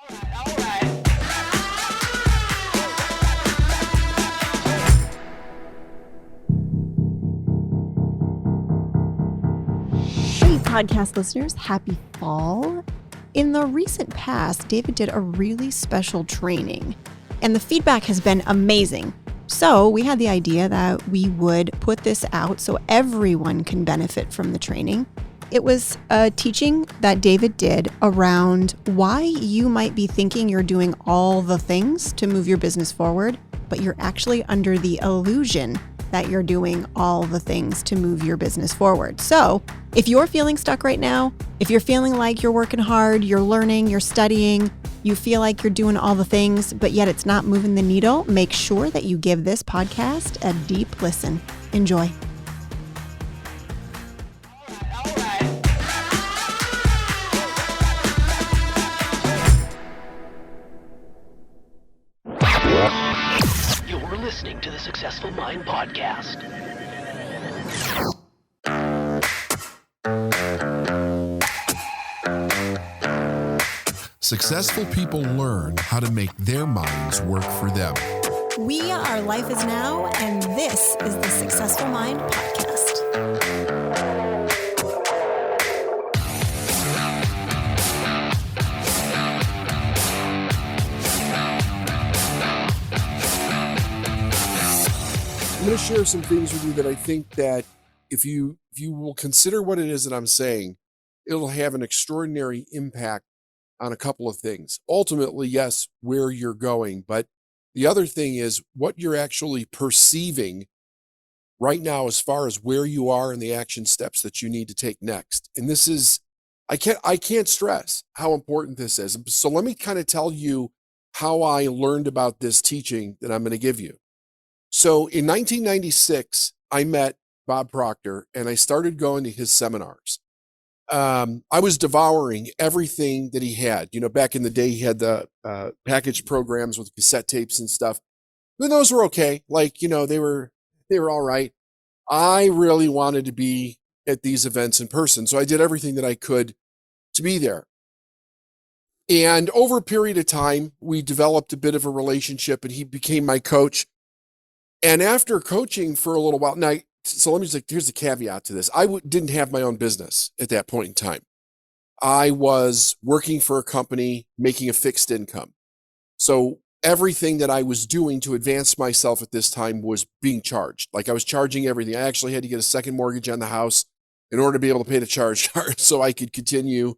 Hey, podcast listeners, happy fall. In the recent past, David did a really special training, and the feedback has been amazing. So we had the idea that we would put this out so everyone can benefit from the training. It was a teaching that David did around why you might be thinking you're doing all the things to move your business forward, but you're actually under the illusion that you're doing all the things to move your business forward. So if you're feeling stuck right now, if you're feeling like you're working hard, you're learning, you're studying, you feel like you're doing all the things, but yet it's not moving the needle, make sure that you give this podcast a deep listen. Enjoy. You're listening to the Successful Mind Podcast. Successful people learn how to make their minds work for them. We are Life is Now, and this is the Successful Mind Podcast. I'm going to share some things with you that I think that if you will consider what it is that I'm saying, it'll have an extraordinary impact on a couple of things. Ultimately, yes, where you're going, but the other thing is what you're actually perceiving right now as far as where you are and the action steps that you need to take next. And this is, I can't stress how important this is. So let me kind of tell you how I learned about this teaching that I'm going to give you. So in 1996, I met Bob Proctor and I started going to his seminars. I was devouring everything that he had. You know, back in the day, he had the packaged programs with cassette tapes and stuff. And those were okay. Like, you know, they were all right. I really wanted to be at these events in person. So I did everything that I could to be there. And over a period of time, we developed a bit of a relationship and he became my coach. And after coaching for a little while, now, so let me just like, here's the caveat to this. I didn't have my own business at that point in time. I was working for a company making a fixed income. So everything that I was doing to advance myself at this time was being charged. Like I was charging everything. I actually had to get a second mortgage on the house in order to be able to pay the charge so I could continue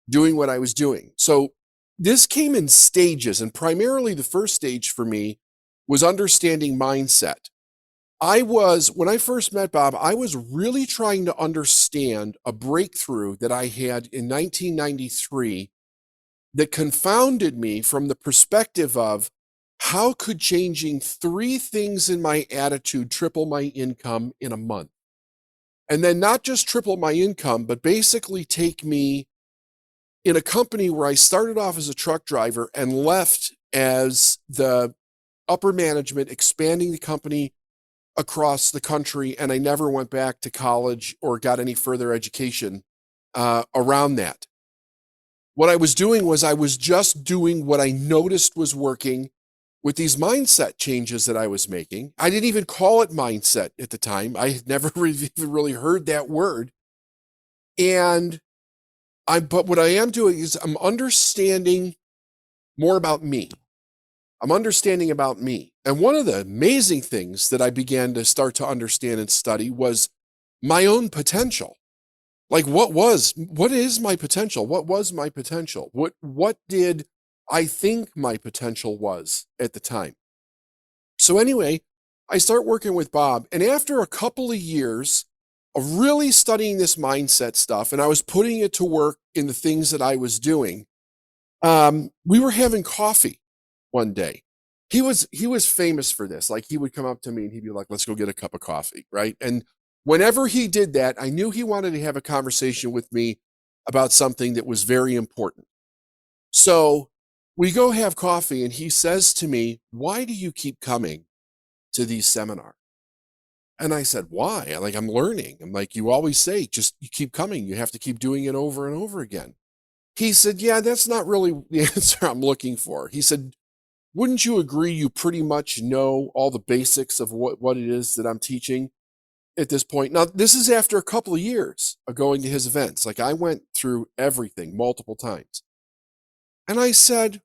doing what I was doing. So this came in stages, and primarily the first stage for me was understanding mindset. When I first met Bob, I was really trying to understand a breakthrough that I had in 1993 that confounded me from the perspective of how could changing 3 things in my attitude triple my income in a month? And then not just triple my income, but basically take me in a company where I started off as a truck driver and left as the upper management, expanding the company across the country, and I never went back to college or got any further education around that. What I was doing was I was just doing what I noticed was working with these mindset changes that I was making. I didn't even call it mindset at the time. I had never even really heard that word. But what I am doing is I'm understanding more about me. I'm understanding about me. And one of the amazing things that I began to start to understand and study was my own potential. Like what is my potential? What was my potential? What did I think my potential was at the time? So anyway, I start working with Bob, and after a couple of years of really studying this mindset stuff, and I was putting it to work in the things that I was doing, we were having coffee one day. He was famous for this. Like he would come up to me and he'd be like, let's go get a cup of coffee, right? And whenever he did that, I knew he wanted to have a conversation with me about something that was very important. So we go have coffee and he says to me, why do you keep coming to these seminars? And I said, why? Like, I'm learning. I'm like, you always say, just you keep coming. You have to keep doing it over and over again. he said, yeah, that's not really the answer I'm looking for. He said, wouldn't you agree you pretty much know all the basics of what it is that I'm teaching at this point? Now, this is after a couple of years of going to his events. Like, I went through everything multiple times. And I said,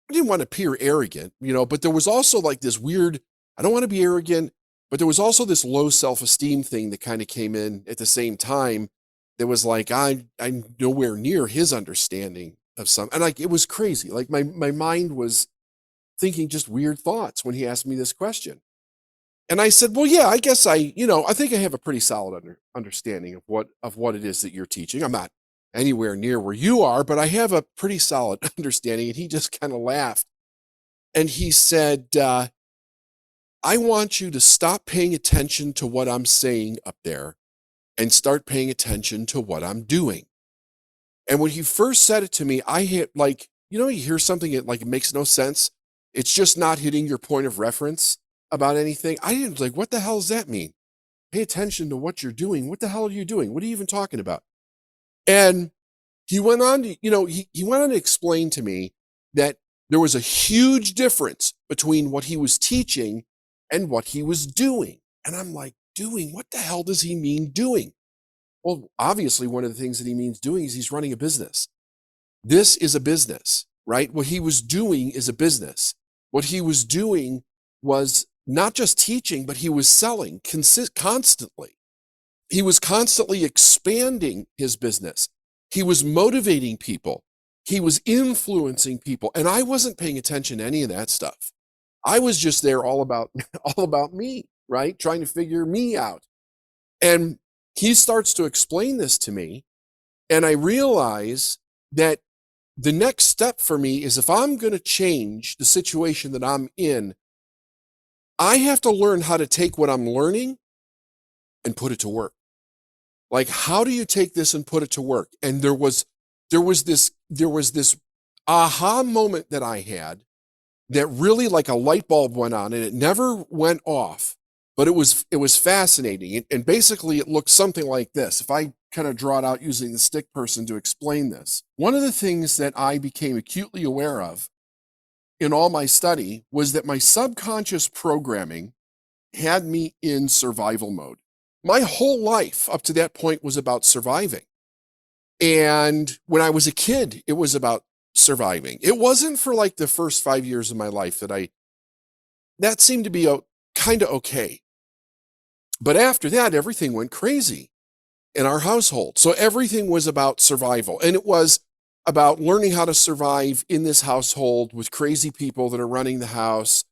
I didn't want to appear arrogant, but there was also like this weird, I don't want to be arrogant, but there was also this low self-esteem thing that kind of came in at the same time. That was like, I'm nowhere near his understanding of and like, it was crazy. Like my mind was thinking just weird thoughts when he asked me this question. And I said, well, yeah, I guess I think I have a pretty solid understanding of what it is that you're teaching. I'm not anywhere near where you are, but I have a pretty solid understanding. And he just kind of laughed. And he said, I want you to stop paying attention to what I'm saying up there and start paying attention to what I'm doing. And when he first said it to me, I hit like, you hear something, it makes no sense. It's just not hitting your point of reference about anything. I didn't like, what the hell does that mean? Pay attention to what you're doing. What the hell are you doing? What are you even talking about? And he went on to, he went on to explain to me that there was a huge difference between what he was teaching and what he was doing. And I'm like, doing? What the hell does he mean doing? Well, obviously, one of the things that he means doing is he's running a business. This is a business, right? What he was doing is a business. What he was doing was not just teaching, but he was selling constantly. He was constantly expanding his business. He was motivating people. He was influencing people. And I wasn't paying attention to any of that stuff. I was just there all about me, right? Trying to figure me out. And he starts to explain this to me. And I realize that the next step for me is if I'm going to change the situation that I'm in, I have to learn how to take what I'm learning and put it to work. Like, how do you take this and put it to work? And there was this aha moment that I had that really like a light bulb went on, and it never went off, but it was fascinating. And basically it looked something like this. If I kind of draw it out using the stick person to explain this, one of the things that I became acutely aware of in all my study was that my subconscious programming had me in survival mode. My whole life up to that point was about surviving. And when I was a kid, it was about surviving. It wasn't for like the first 5 years of my life that seemed to be kind of okay. But after that, everything went crazy in our household. So everything was about survival. And it was about learning how to survive in this household with crazy people that are running the house.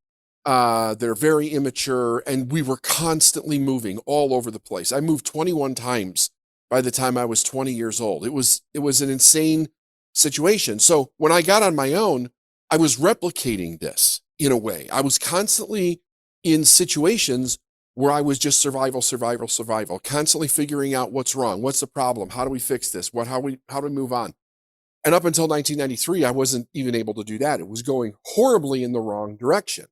They're very immature, and we were constantly moving all over the place. I moved 21 times by the time I was 20 years old. It was an insane situation. So when I got on my own, I was replicating this in a way. I was constantly in situations where I was just survival, constantly figuring out what's wrong, what's the problem, how do we fix this, how do we move on. And up until 1993, I wasn't even able to do that. It was going horribly in the wrong direction.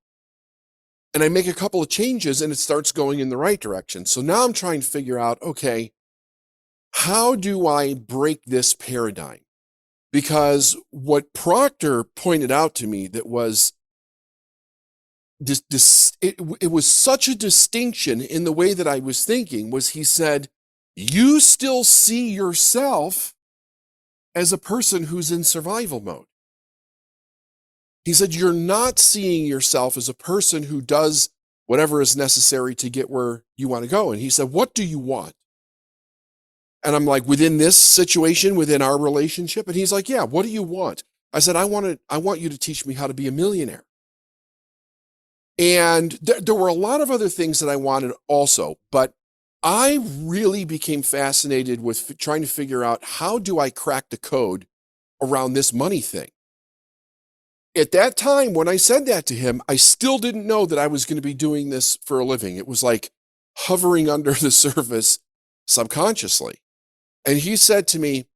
And I make a couple of changes and it starts going in the right direction. So now I'm trying to figure out, okay, how do I break this paradigm? Because what Proctor pointed out to me that was it was such a distinction in the way that I was thinking was he said, you still see yourself as a person who's in survival mode. He said, you're not seeing yourself as a person who does whatever is necessary to get where you want to go. And he said, what do you want? And I'm like, within this situation, within our relationship? And he's like, yeah, what do you want? I said, I want you to teach me how to be a millionaire. And there were a lot of other things that I wanted also, but I really became fascinated with trying to figure out how do I crack the code around this money thing. At that time, when I said that to him, I still didn't know that I was going to be doing this for a living. It was like hovering under the surface subconsciously. And he said to me,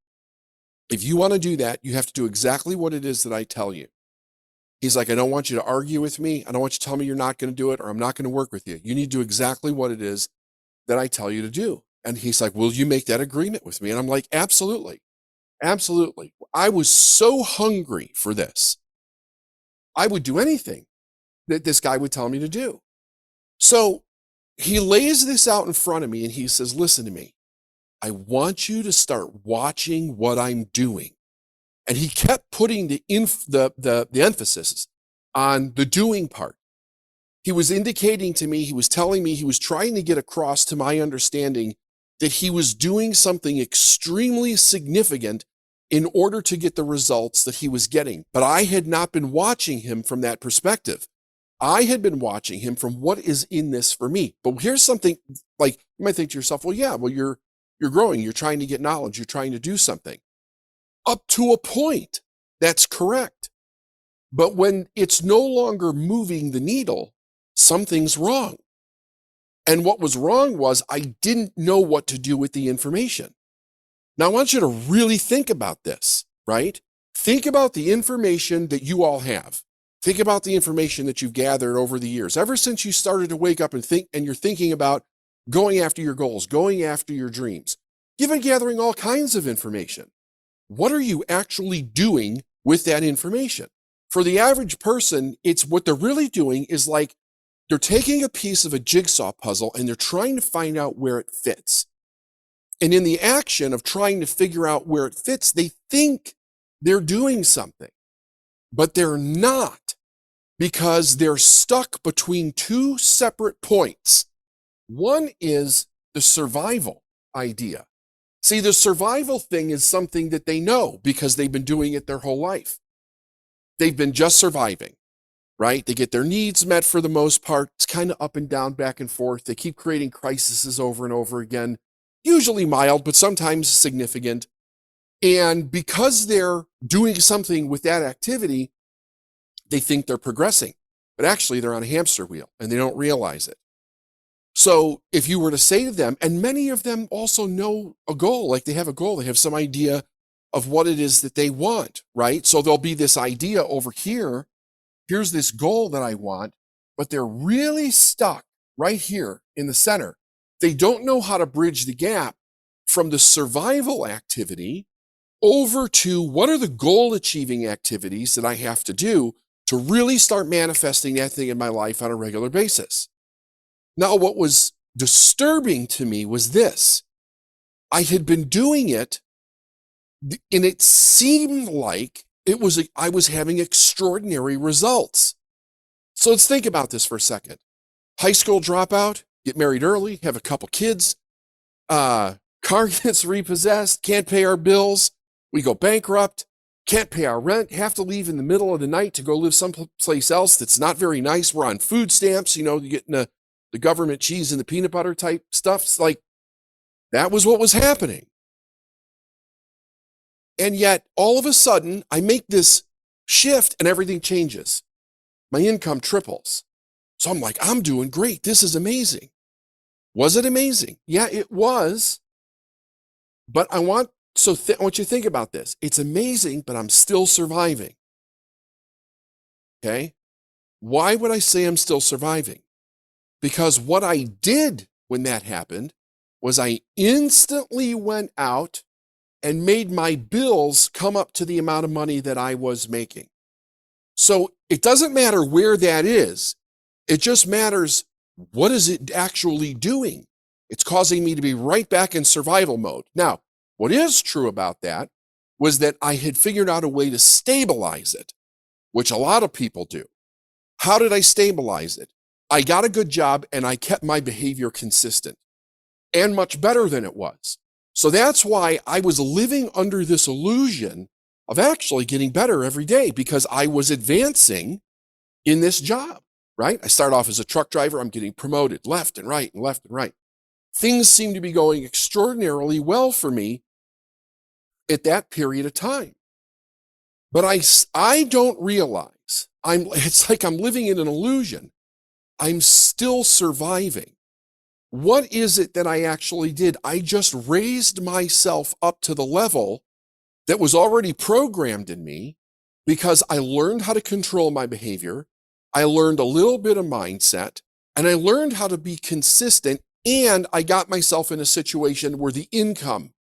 if you want to do that, you have to do exactly what it is that I tell you. He's like, I don't want you to argue with me. I don't want you to tell me you're not going to do it or I'm not going to work with you. You need to do exactly what it is that I tell you to do. And he's like, will you make that agreement with me? And I'm like, absolutely. Absolutely. I was so hungry for this. I would do anything that this guy would tell me to do. So he lays this out in front of me and he says, listen to me. I want you to start watching what I'm doing. And he kept putting the emphasis on the doing part. He was indicating to me, he was telling me, he was trying to get across to my understanding that he was doing something extremely significant in order to get the results that he was getting. But I had not been watching him from that perspective. I had been watching him from what is in this for me. But here's something, like, you might think to yourself, well, yeah, well, you're growing, you're trying to get knowledge, you're trying to do something. Up to a point, that's correct. But when it's no longer moving the needle, something's wrong. And what was wrong was I didn't know what to do with the information. Now, I want you to really think about this, right? Think about the information that you all have. Think about the information that you've gathered over the years, ever since you started to wake up and think, and you're thinking about going after your goals, going after your dreams. You've been gathering all kinds of information. What are you actually doing with that information? For the average person, it's what they're really doing is like they're taking a piece of a jigsaw puzzle and they're trying to find out where it fits. And in the action of trying to figure out where it fits, they think they're doing something, but they're not, because they're stuck between two separate points. One is the survival idea. See, the survival thing is something that they know because they've been doing it their whole life. They've been just surviving, right? They get their needs met for the most part. It's kind of up and down, back and forth. They keep creating crises over and over again, usually mild, but sometimes significant. And because they're doing something with that activity, they think they're progressing, but actually they're on a hamster wheel and they don't realize it. So if you were to say to them, and many of them also know a goal, like they have a goal, they have some idea of what it is that they want, right? So there'll be this idea over here, here's this goal that I want, but they're really stuck right here in the center. They don't know how to bridge the gap from the survival activity over to what are the goal achieving activities that I have to do to really start manifesting that thing in my life on a regular basis. Now, what was disturbing to me was this. I had been doing it, and it seemed like I was having extraordinary results. So let's think about this for a second. High school dropout, get married early, have a couple kids, car gets repossessed, can't pay our bills, we go bankrupt, can't pay our rent, have to leave in the middle of the night to go live someplace else that's not very nice. We're on food stamps, you're getting the government cheese and the peanut butter type stuff. It's like, that was what was happening. And yet, all of a sudden, I make this shift and everything changes. My income triples. So I'm like, I'm doing great. This is amazing. Was it amazing? Yeah, it was. But I want you to think about this. It's amazing, but I'm still surviving. Okay? Why would I say I'm still surviving? Because what I did when that happened was I instantly went out and made my bills come up to the amount of money that I was making. So it doesn't matter where that is. It just matters, what is it actually doing? It's causing me to be right back in survival mode. Now, what is true about that was that I had figured out a way to stabilize it, which a lot of people do. How did I stabilize it? I got a good job and I kept my behavior consistent and much better than it was. So that's why I was living under this illusion of actually getting better every day, because I was advancing in this job, right? I start off as a truck driver. I'm getting promoted left and right and left and right. Things seem to be going extraordinarily well for me at that period of time. But I don't realize it's like I'm living in an illusion. I'm still surviving. What is it that I actually did? I just raised myself up to the level that was already programmed in me, because I learned how to control my behavior. I learned a little bit of mindset, and I learned how to be consistent, and I got myself in a situation where the income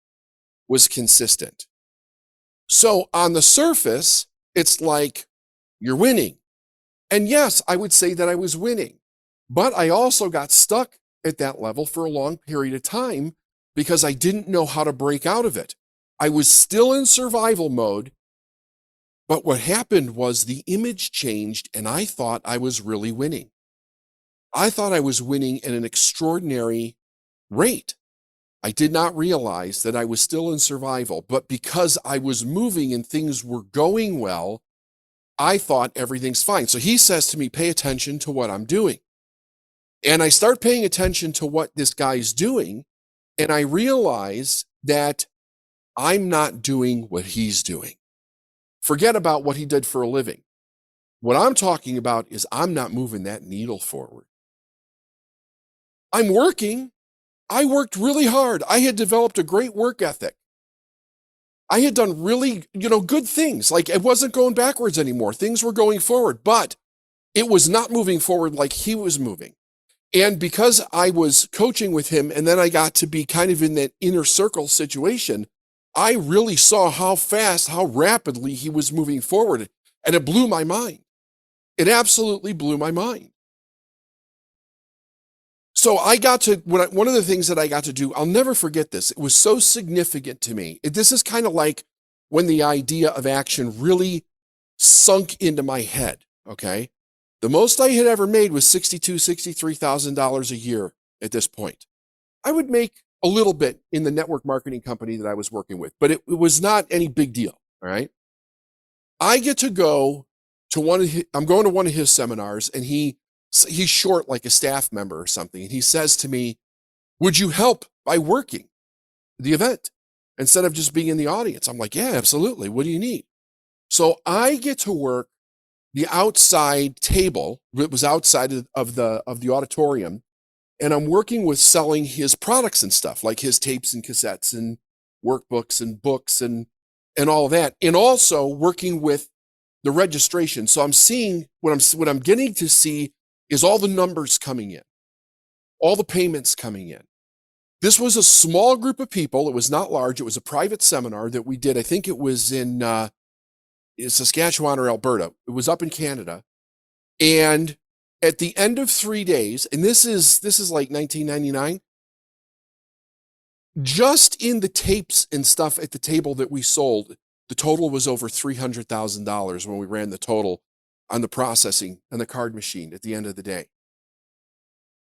was consistent. So on the surface, it's like you're winning. And yes, I would say that I was winning, but I also got stuck at that level for a long period of time because I didn't know how to break out of it. I was still in survival mode, but what happened was the image changed and I thought I was really winning. I thought I was winning at an extraordinary rate. I did not realize that I was still in survival, but because I was moving and things were going well, I thought everything's fine. So he says to me, pay attention to what I'm doing. And I start paying attention to what this guy's doing, and I realize that I'm not doing what he's doing. Forget about what he did for a living. What I'm talking about is I'm not moving that needle forward. I'm working. I worked really hard. I had developed a great work ethic. I had done really, good things. Like it wasn't going backwards anymore. Things were going forward, but it was not moving forward like he was moving. And because I was coaching with him and then I got to be kind of in that inner circle situation, I really saw how fast, how rapidly he was moving forward. And it blew my mind. It absolutely blew my mind. So one of the things that I got to do, I'll never forget this. It was so significant to me. This is kind of like when the idea of action really sunk into my head, okay? The most I had ever made was $62,000, $63,000 a year at this point. I would make a little bit in the network marketing company that I was working with, but it was not any big deal, all right? I get to go to I'm going to one of his seminars, and he's short like a staff member or something. And he says to me, would you help by working the event instead of just being in the audience? I'm like, yeah, absolutely. What do you need? So I get to work the outside table. It was outside of the auditorium. And I'm working with selling his products and stuff like his tapes and cassettes and workbooks and books and all that. And also working with the registration. So I'm seeing what I'm getting to see is all the numbers coming in, all the payments coming in. This was a small group of people. It was not large. It was a private seminar that we did. I think it was in Saskatchewan or Alberta. It was up in Canada. And at the end of 3 days, and this is like 1999, just in the tapes and stuff at the table that we sold, the total was over $300,000 when we ran the total on the processing and the card machine at the end of the day.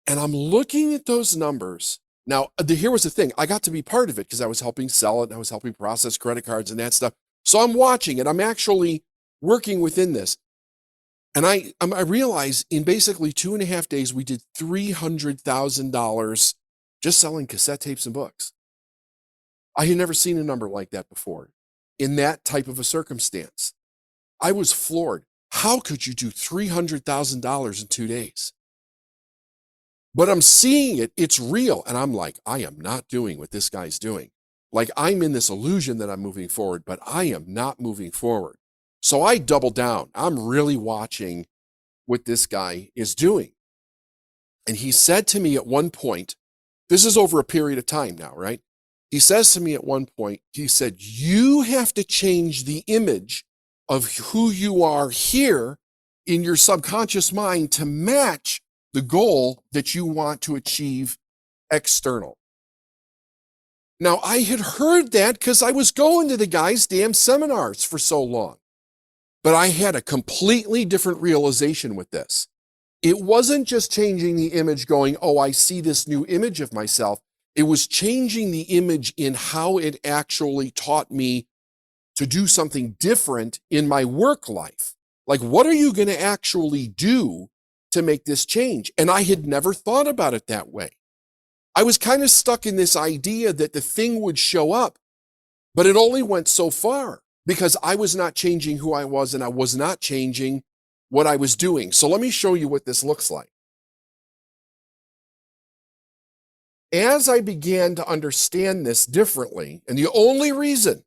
And I'm looking at those numbers. Now, here was the thing. I got to be part of it because I was helping sell it and I was helping process credit cards and that stuff. So I'm watching it. I'm actually working within this. And I realize in basically 2.5 days, we did $300,000 just selling cassette tapes and books. I had never seen a number like that before in that type of a circumstance. I was floored. How could you do $300,000 in 2 days? But I'm seeing it. It's real. And I'm like, I am not doing what this guy's doing. Like I'm in this illusion that I'm moving forward, but I am not moving forward. So I double down. I'm really watching what this guy is doing. And he said to me at one point, this is over a period of time now, right? He says to me at one point, he said, you have to change the image of who you are here in your subconscious mind to match the goal that you want to achieve external. Now, I had heard that because I was going to the guy's damn seminars for so long. But I had a completely different realization with this. It wasn't just changing the image going, oh, I see this new image of myself. It was changing the image in how it actually taught me to do something different in my work life. Like, what are you going to actually do to make this change? And I had never thought about it that way. I was kind of stuck in this idea that the thing would show up, but it only went so far because I was not changing who I was and I was not changing what I was doing. So let me show you what this looks like. As I began to understand this differently, and the only reason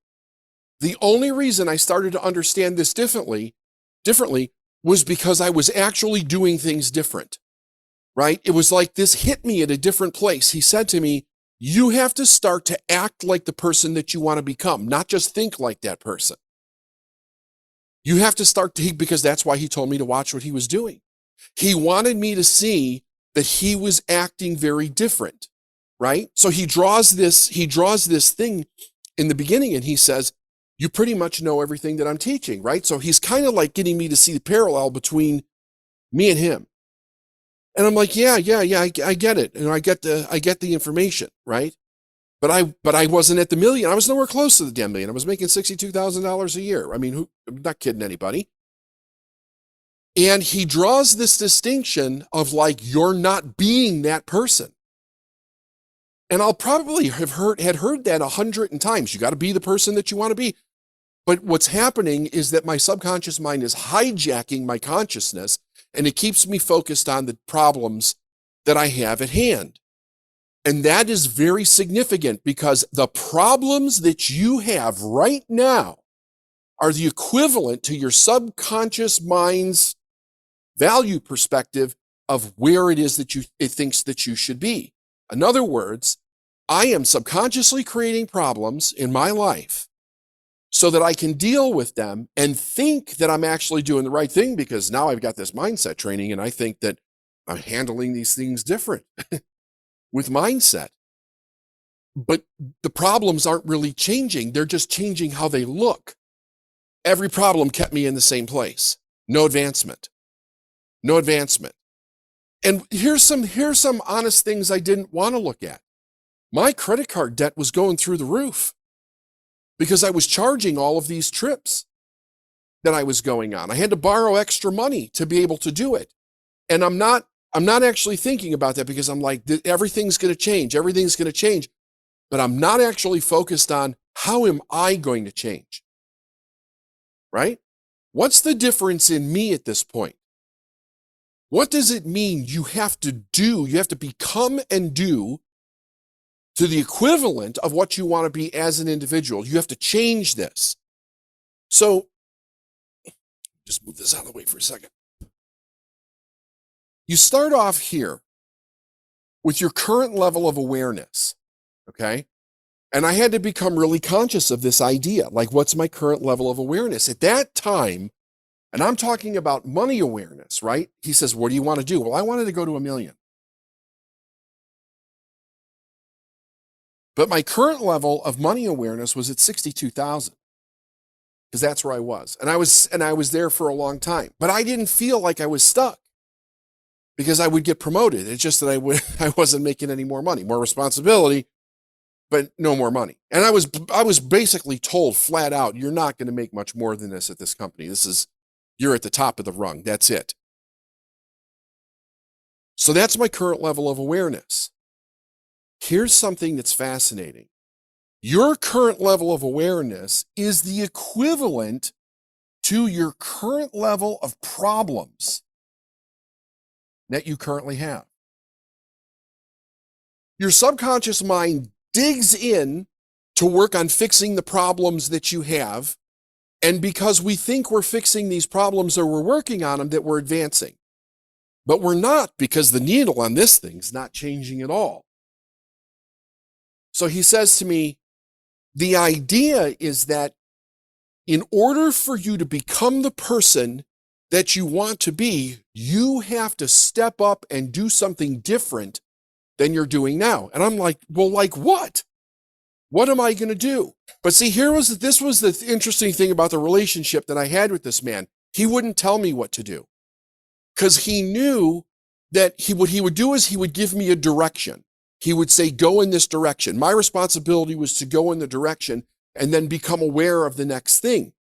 I started to understand this differently was because I was actually doing things different, right? It was like this hit me at a different place. He said to me, you have to start to act like the person that you want to become, not just think like that person. You have to start to, because that's why he told me to watch what he was doing. He wanted me to see that he was acting very different, right? So he draws this thing in the beginning and he says, you pretty much know everything that I'm teaching, right? So he's kind of like getting me to see the parallel between me and him. And I'm like, yeah, I get it. And I get the information, right? But I wasn't at the million. I was nowhere close to the damn million. I was making $62,000 a year. I mean, I'm not kidding anybody. And he draws this distinction of like, you're not being that person. And I'll probably had heard that 100 times. You got to be the person that you want to be. But what's happening is that my subconscious mind is hijacking my consciousness, and it keeps me focused on the problems that I have at hand. And that is very significant because the problems that you have right now are the equivalent to your subconscious mind's value perspective of where it is that it thinks that you should be. In other words, I am subconsciously creating problems in my life so that I can deal with them and think that I'm actually doing the right thing because now I've got this mindset training and I think that I'm handling these things different with mindset. But the problems aren't really changing. They're just changing how they look. Every problem kept me in the same place. No advancement. No advancement. And here's some honest things I didn't want to look at. My credit card debt was going through the roof because I was charging all of these trips that I was going on. I had to borrow extra money to be able to do it. And I'm not actually thinking about that because I'm like, everything's going to change. Everything's going to change. But I'm not actually focused on how am I going to change? Right? What's the difference in me at this point? What does it mean you have to do? You have to become and do to the equivalent of what you want to be as an individual. You have to change this. So, just move this out of the way for a second. You start off here with your current level of awareness, okay? And I had to become really conscious of this idea, like what's my current level of awareness? At that time, and I'm talking about money awareness, right? He says, what do you want to do? Well, I wanted to go to $1 million. But my current level of money awareness was at 62,000 because that's where I was. And I was there for a long time, but I didn't feel like I was stuck because I would get promoted. It's just that I wasn't making any more money, more responsibility, but no more money. And I was basically told flat out, you're not going to make much more than this at this company. You're at the top of the rung. That's it. So that's my current level of awareness. Here's something that's fascinating. Your current level of awareness is the equivalent to your current level of problems that you currently have. Your subconscious mind digs in to work on fixing the problems that you have. And because we think we're fixing these problems or we're working on them, that we're advancing. But we're not, because the needle on this thing's not changing at all. So he says to me, the idea is that in order for you to become the person that you want to be, you have to step up and do something different than you're doing now. And I'm like, well, like what? What am I going to do? But see, this was the interesting thing about the relationship that I had with this man. He wouldn't tell me what to do because he knew that what he would do is he would give me a direction. He would say, go in this direction. My responsibility was to go in the direction and then become aware of the next thing.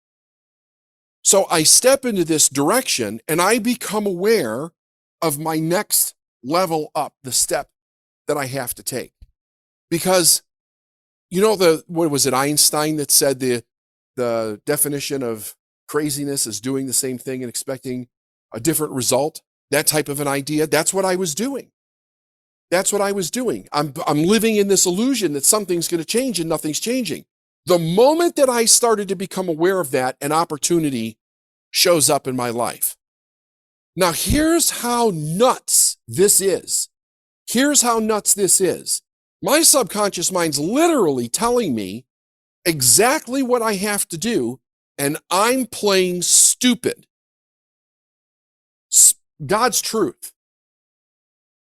So I step into this direction and I become aware of my next level up, the step that I have to take. Because, you know, what was it, Einstein that said the definition of craziness is doing the same thing and expecting a different result? That type of an idea. That's what I was doing. That's what I was doing. I'm living in this illusion that something's going to change and nothing's changing. The moment that I started to become aware of that, an opportunity shows up in my life. Now, here's how nuts this is. Here's how nuts this is. My subconscious mind's literally telling me exactly what I have to do and I'm playing stupid. God's truth.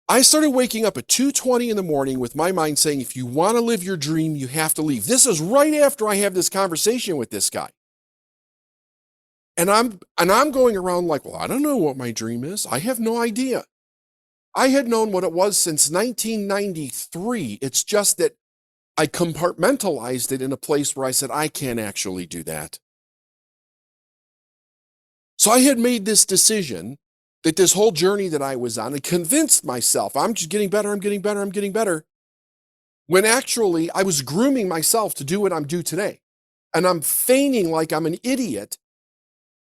I started waking up at 2:20 in the morning with my mind saying, if you want to live your dream, you have to leave. This is right after I have this conversation with this guy. And I'm going around like, well, I don't know what my dream is. I have no idea. I had known what it was since 1993. It's just that I compartmentalized it in a place where I said, I can't actually do that. So I had made this decision that this whole journey that I was on and convinced myself, I'm just getting better, I'm getting better, I'm getting better. When actually I was grooming myself to do what I'm doing today. And I'm feigning like I'm an idiot,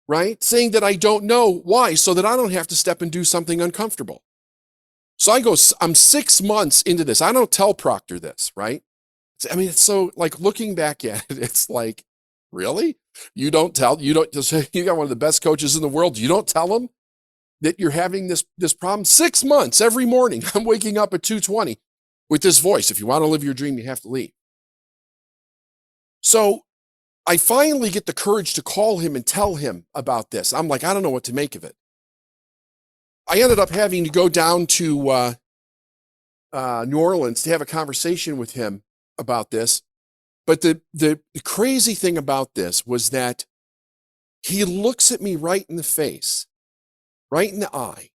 right? Saying that I don't know why, so that I don't have to step and do something uncomfortable. So I'm 6 months into this. I don't tell Proctor this, right? I mean, it's so like looking back at it, it's like, really? You got one of the best coaches in the world. You don't tell him that you're having this problem? 6 months every morning. I'm waking up at 2:20 with this voice. If you want to live your dream, you have to leave. So I finally get the courage to call him and tell him about this. I'm like, I don't know what to make of it. I ended up having to go down to New Orleans to have a conversation with him about this. But the crazy thing about this was that he looks at me right in the face, right in the eye.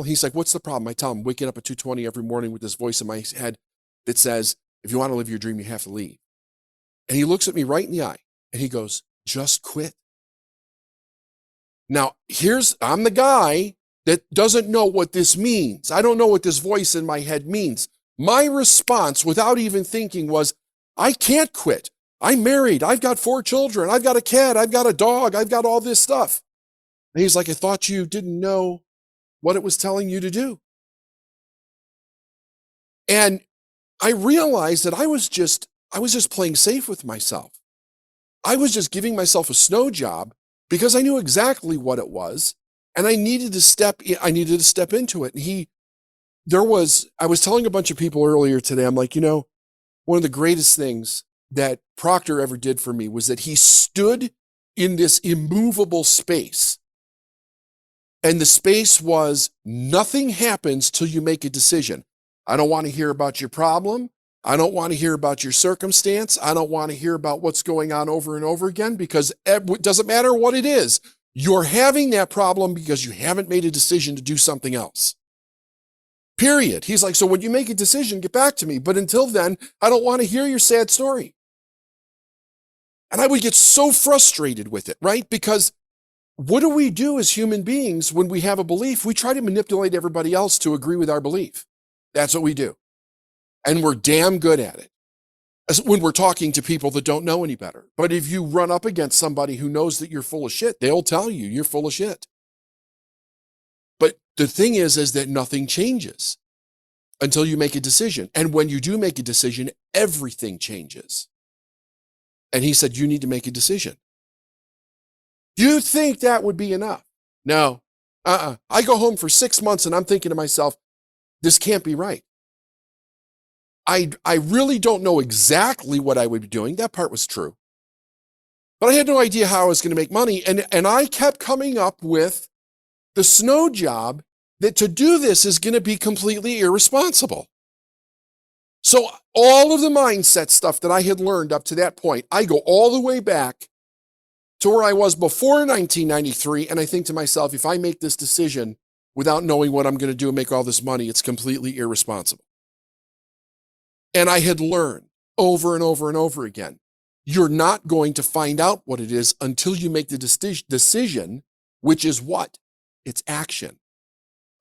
He's like, what's the problem? I tell him, waking up at 2:20 every morning with this voice in my head that says, if you want to live your dream, you have to leave. And he looks at me right in the eye and he goes, just quit. Now, I'm the guy that doesn't know what this means. I don't know what this voice in my head means. My response, without even thinking, was, I can't quit. I'm married. I've got 4 children. I've got a cat. I've got a dog. I've got all this stuff. And he's like, I thought you didn't know what it was telling you to do. And I realized that I was just playing safe with myself. I was just giving myself a snow job because I knew exactly what it was. And I needed to step into it. And I was telling a bunch of people earlier today, I'm like, one of the greatest things that Proctor ever did for me was that he stood in this immovable space. And the space was, nothing happens till you make a decision. I don't want to hear about your problem. I don't want to hear about your circumstance. I don't want to hear about what's going on over and over again, because it doesn't matter what it is. You're having that problem because you haven't made a decision to do something else. Period. He's like, so when you make a decision, get back to me. But until then, I don't want to hear your sad story. And I would get so frustrated with it, right? Because what do we do as human beings when we have a belief? We try to manipulate everybody else to agree with our belief. That's what we do. And we're damn good at it when we're talking to people that don't know any better. But if you run up against somebody who knows that you're full of shit, they'll tell you you're full of shit. But the thing is that nothing changes until you make a decision. And when you do make a decision, everything changes. And he said, you need to make a decision. You think that would be enough? No. I go home for 6 months and I'm thinking to myself, this can't be right. I really don't know exactly what I would be doing. That part was true. But I had no idea how I was going to make money. And I kept coming up with the snow job that to do this is going to be completely irresponsible. So all of the mindset stuff that I had learned up to that point, I go all the way back to where I was before 1993. And I think to myself, if I make this decision without knowing what I'm going to do and make all this money, it's completely irresponsible. And I had learned over and over and over again, you're not going to find out what it is until you make the decision, which is what? It's action.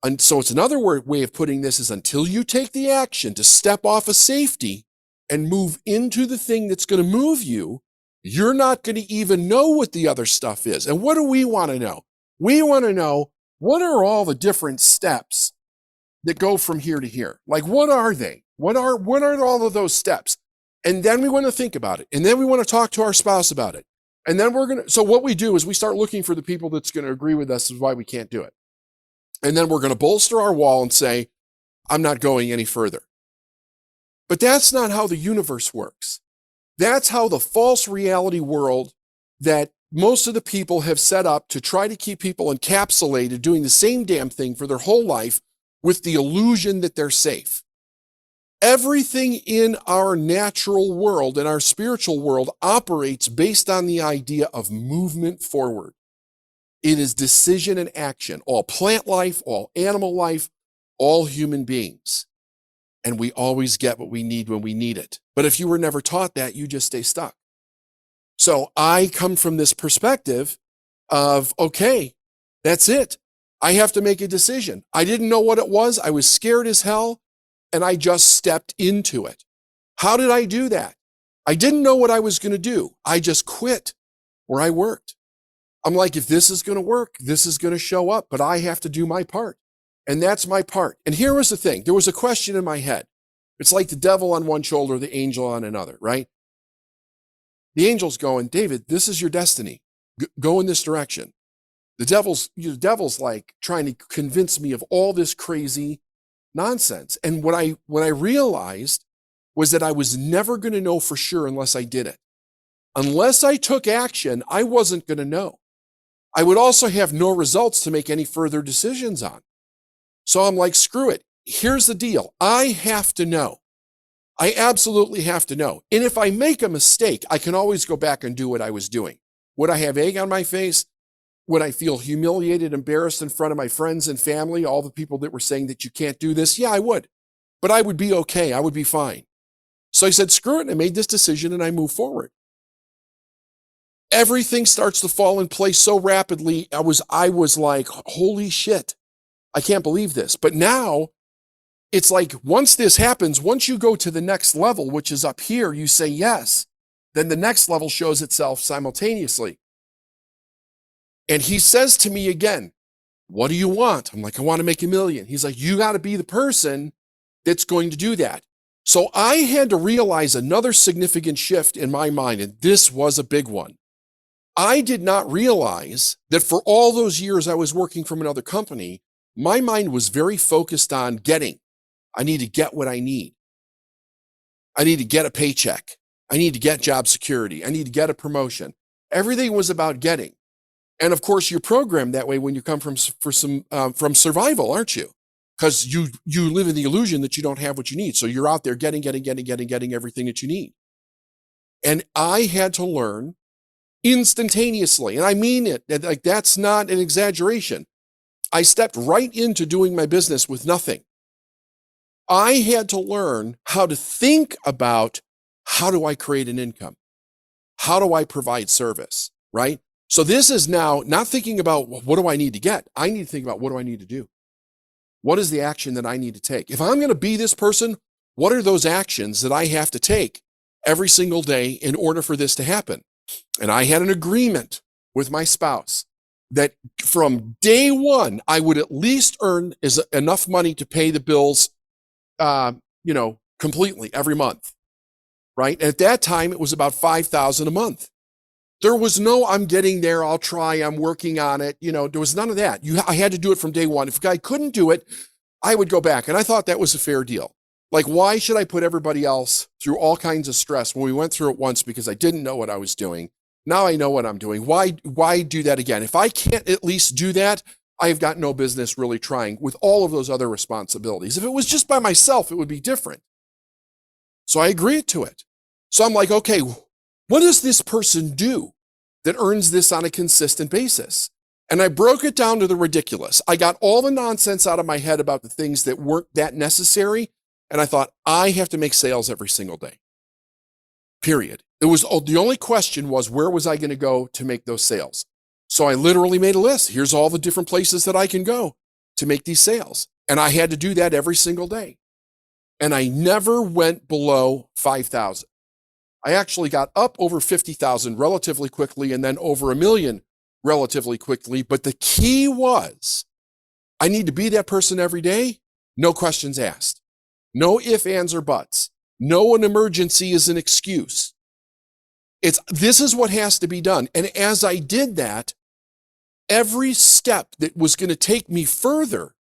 And so it's another way of putting this is until you take the action to step off of safety and move into the thing that's going to move you, you're not going to even know what the other stuff is. And what do we want to know? We want to know, what are all the different steps that go from here to here? Like, what are they? What are all of those steps? And then we want to think about it. And then we want to talk to our spouse about it. And then so what we do is we start looking for the people that's going to agree with us is why we can't do it. And then we're going to bolster our wall and say, I'm not going any further. But that's not how the universe works. That's how the false reality world that most of the people have set up to try to keep people encapsulated doing the same damn thing for their whole life with the illusion that they're safe. Everything in our natural world and our spiritual world operates based on the idea of movement forward. It is decision and action, all plant life, all animal life, all human beings. And we always get what we need when we need it. But if you were never taught that, you just stay stuck. So I come from this perspective of, okay, that's it. I have to make a decision. I didn't know what it was. I was scared as hell, and I just stepped into it. How did I do that? I didn't know what I was going to do. I just quit where I worked. I'm like, if this is going to work, this is going to show up, but I have to do my part. And that's my part. And here was the thing. There was a question in my head. It's like the devil on one shoulder, the angel on another, right? The angel's going, David, this is your destiny. Go in this direction. The devil's like trying to convince me of all this crazy nonsense. And what I realized was that I was never going to know for sure unless I did it. Unless I took action, I wasn't going to know. I would also have no results to make any further decisions on. So I'm like, screw it. Here's the deal. I have to know. I absolutely have to know. And if I make a mistake, I can always go back and do what I was doing. Would I have egg on my face? Would I feel humiliated, embarrassed in front of my friends and family, all the people that were saying that you can't do this? Yeah, I would. But I would be okay. I would be fine. So I said, screw it. And I made this decision and I moved forward. Everything starts to fall in place so rapidly. I was like, holy shit. I can't believe this. But now it's like, once this happens, once you go to the next level, which is up here, you say yes. Then the next level shows itself simultaneously. And he says to me again, what do you want? I'm like, I want to make $1 million. He's like, you got to be the person that's going to do that. So I had to realize another significant shift in my mind, and this was a big one. I did not realize that for all those years I was working from another company, my mind was very focused on getting. I need to get what I need. I need to get a paycheck. I need to get job security. I need to get a promotion. Everything was about getting. And of course, you're programmed that way when you come from survival, aren't you? Because you live in the illusion that you don't have what you need. So you're out there getting everything that you need. And I had to learn instantaneously. And I mean it, like that's not an exaggeration. I stepped right into doing my business with nothing. I had to learn how to think about, how do I create an income? How do I provide service, right? So this is now not thinking about, well, what do I need to get? I need to think about, what do I need to do? What is the action that I need to take? If I'm going to be this person, what are those actions that I have to take every single day in order for this to happen? And I had an agreement with my spouse that from day one, I would at least earn enough money to pay the bills, completely every month, right? And at that time, it was about $5,000 a month. There was no, I'm getting there, I'll try, I'm working on it. There was none of that. I had to do it from day one. If a guy couldn't do it, I would go back. And I thought that was a fair deal. Like, why should I put everybody else through all kinds of stress when we went through it once because I didn't know what I was doing? Now I know what I'm doing. Why do that again? If I can't at least do that, I've got no business really trying with all of those other responsibilities. If it was just by myself, it would be different. So I agreed to it. So I'm like, okay, what does this person do that earns this on a consistent basis? And I broke it down to the ridiculous. I got all the nonsense out of my head about the things that weren't that necessary. And I thought, I have to make sales every single day. Period. The only question was, where was I going to go to make those sales? So I literally made a list. Here's all the different places that I can go to make these sales. And I had to do that every single day. And I never went below 5,000. I actually got up over 50,000 relatively quickly and then over $1 million relatively quickly. But the key was, I need to be that person every day. No questions asked. No ifs, ands, or buts. No, an emergency is an excuse. This is what has to be done. And as I did that, every step that was going to take me further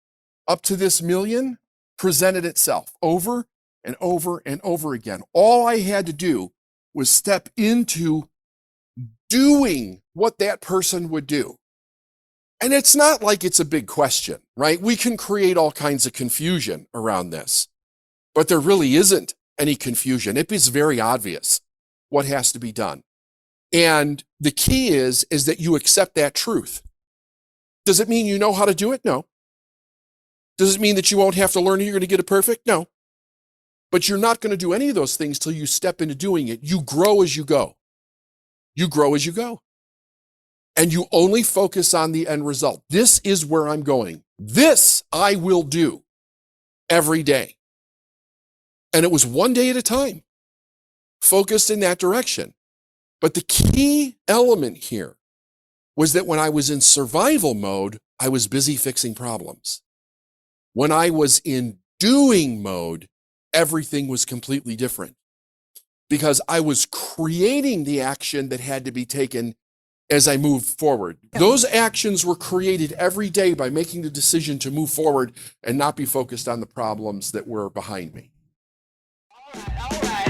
up to this $1 million presented itself over and over and over again. All I had to do was step into doing what that person would do. And it's not like it's a big question, right? We can create all kinds of confusion around this, but there really isn't any confusion. It is very obvious what has to be done. And the key is that you accept that truth. Does it mean you know how to do it? No. Does it mean that you won't have to learn and you're going to get it perfect? No. But you're not going to do any of those things till you step into doing it. You grow as you go. You grow as you go. And you only focus on the end result. This is where I'm going. This I will do every day. And it was one day at a time, focused in that direction. But the key element here was that when I was in survival mode, I was busy fixing problems. When I was in doing mode, everything was completely different because I was creating the action that had to be taken as I moved forward. Those actions were created every day by making the decision to move forward and not be focused on the problems that were behind me. All right.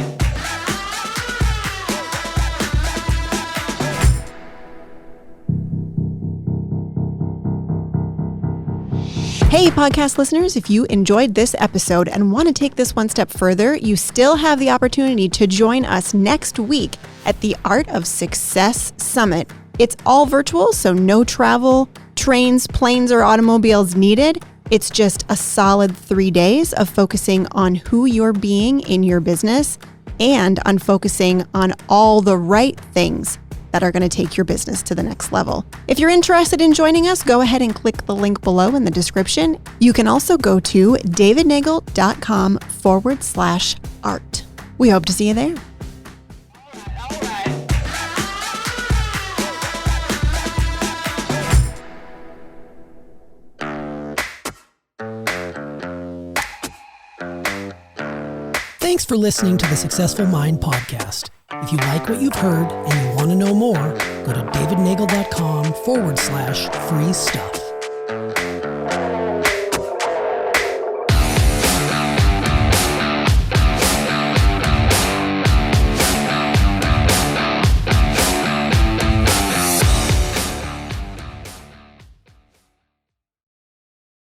Hey, podcast listeners, if you enjoyed this episode and want to take this one step further, you still have the opportunity to join us next week at the Art of Success Summit. It's all virtual, so no travel, trains, planes, or automobiles needed. It's just a solid 3 days of focusing on who you're being in your business and on focusing on all the right things that are going to take your business to the next level. If you're interested in joining us, go ahead and click the link below in the description. You can also go to davidnagel.com/art. We hope to see you there. Thanks for listening to the Successful Mind podcast. If you like what you've heard and you want to know more, go to davidnagel.com/free stuff.